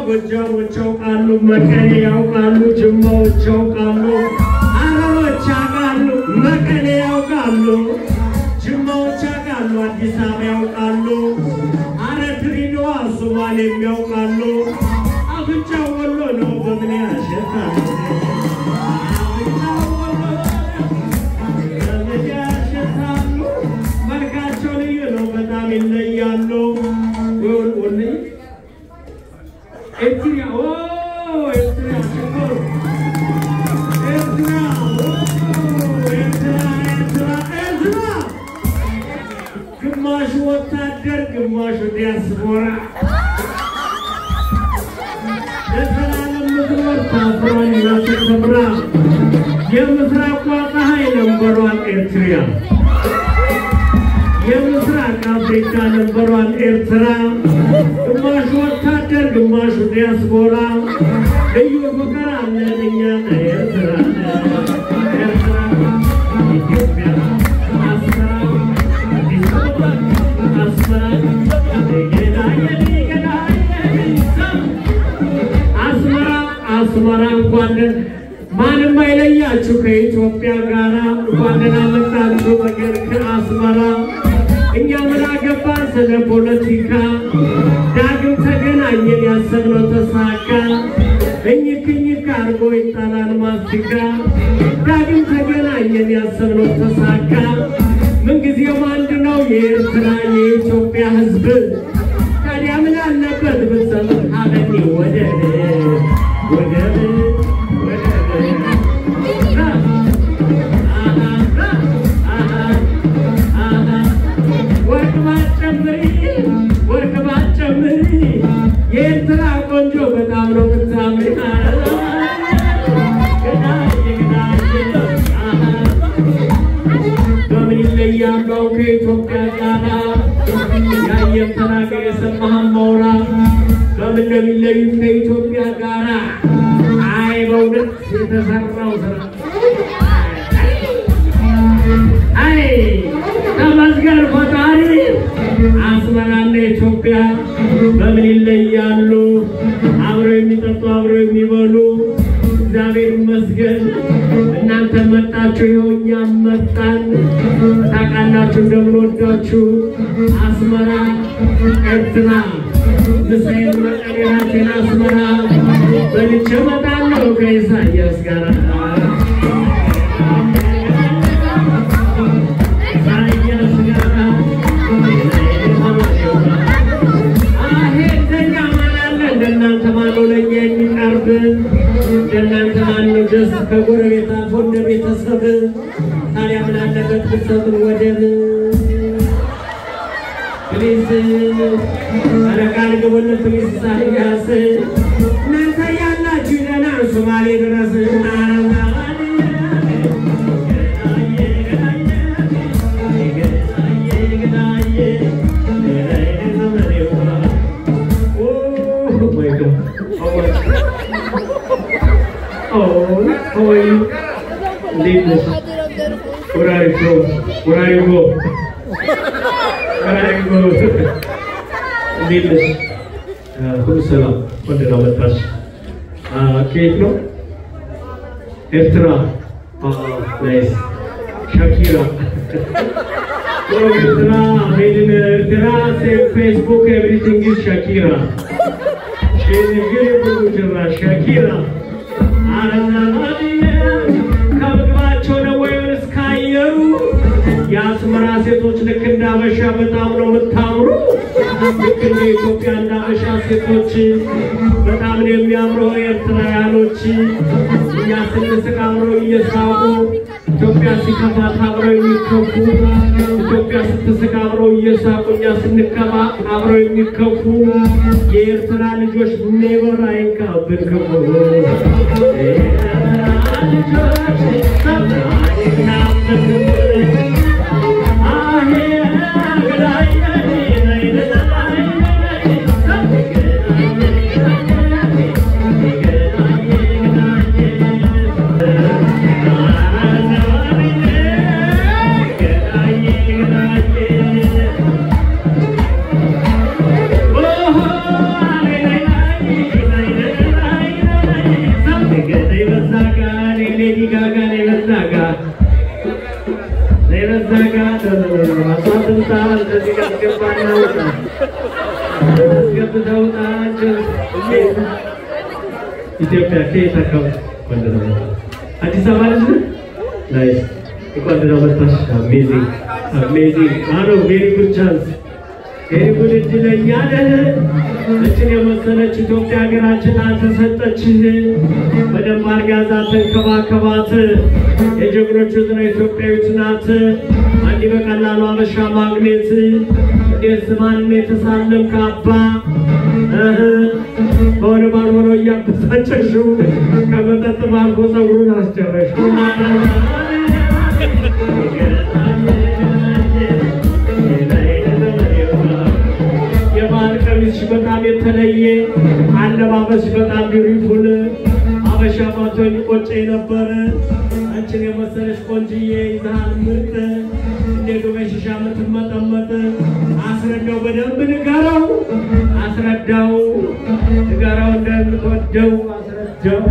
ጎጃሞች ያውቃሉ መቀሌ ያውቃሉ ጅማዎች ያውቃሉ አረቦች ያውቃሉ መቀሌ ያውቃሉ ጅማዎች ያውቃሉ አዲስ አበባ ያውቃሉ አረ ድሬዳዋ ሶማሌም ያውቃሉ አፍንጫው ወሎ ነው በምን ያሸታል ግማሹ ወታደር ግማሹ ዲያስፖራ ለሰላም ምድር ታፍራን ያተከብራ የምስራቅ ፀሐይ ነምበሯን ኤርትራ የምስራቅ አፍሪካ ነምበሯን ኤርትራ ግማሹ ወታደር ግማሹ ዲያስፖራ ልዩ ፍቅር አለን እኛ ኤርትራ ኢትዮጵያ አስመራ እንኳን ማንም አይለያችሁ ከኢትዮጵያ ጋራ እንኳን መጣችሁ በገር ከአስመራ እኛ ምን አገባን ስለ ፖለቲካ ዳግም ተገናኘን ያሰብነው ተሳካ እኝክ አርጎ ይጣላል ማስቲካ ዳግም ተገናኘን ያሰብነው ተሳካ ምን ጊዜው አንድ ነው የኤርትራ የኢትዮጵያ ሕዝብ ታዲያ ምን አለበት ብትሰሙት ሀበኒ ወደብ ወርቅ ባጨምሪ የኤርትራ ቆንጆ በጣም ነው የምታምሪ በምን ይለያለው ከኢትዮጵያ ጋራ ያየም ተናገር የሰማህም ማውራ በምን ነው የሚለዩት ከኢትዮጵያ ጋራ አይ በእውነት የተሰራው ስራ አይ ተመስገን ፈጣሪ አስመራና ኢትዮጵያ በምን ይለያሉ አብረው የሚጠጡ አብረው የሚበሉ እግዚአብሔር ይመስገን እናንተ መጣችሁ ይኸው እኛም መጣን ታውቃላችሁ እንደምንወዳችሁ አስመራ ኤርትራ ምሳሌ መቀሌራችን አስመራ በልቼ እመጣለሁ ከኢሳያስ ጋር እናንተ ማነው ደስ ከጎረቤት አልፎ እንደ ቤተሰብ ታዲያ ምን አለበት ብትሰጡን ወደብ ፕሊዝ አረጋል ገበለ ፕሊዝ ኢሳያስ እናንተ ያላችሁ ደህና ሶማሌ ድረስ Where are you go? Needless. Salam. What did I pass? Cake no? Ertra. Nice. Shakira. Ertra. Made in Ertra. Same Facebook. Everything is Shakira. She is a beautiful girl. Shakira. የአስመራ ሴቶች ልክ እንዳበሻ በጣም ነው የምታምሩ ልክ እንደ ኢትዮጵያ እንዳበሻ ሴቶች በጣም ነው የሚያምሩ ኤርትራውያኖች እኛ ስንስቅ አብረው እየሳቁ ኢትዮጵያ ሲከፋት አብረው የሚከፉ ኢትዮጵያ ስትስቅ አብረው እየሳቁ እኛ ስንከፋ አብረው የሚከፉ የኤርትራ ልጆች ኔቨር አይንካብን ክፉ ኢትዮጵያ ከየት አካባቢ ወንደረ አዲስ አበባ ልጅ ናይስ እንኳን ወጣሽ አሜዚንግ አሮ ቬሪ ጉድ ቻንስ ቬሪ ጉድ እድለኛ ነህ እችን የመሰለች ኢትዮጵያ ሀገራችን አልተሰጠች በደንብ አድርጋ ተንከባከባት የጀግኖቹ ዝና ኢትዮጵያዊት ናት አንዲ በቀላሉ አበሻ ማግኔት የስማን የተሳለም ካባ ወደ ባልወሮ ያበሳጨሽው ከመጠጥ ባልጎ ፀጉሩን አስጨረሽው የማልቀሚስ በጣም የተለየ አለባበስ በጣም ቢዩቲፉል አበሻ ማቶኝ ቆጨ ነበር አንቺን የመሰለሽ ቆንጂዬ ይዛል ምርጥ እንዴት በሽሻ ምትመጠመጥ አስረዳው በደንብ ንገረው አስረዳው ንገረው እንደምትወደው አስረዳው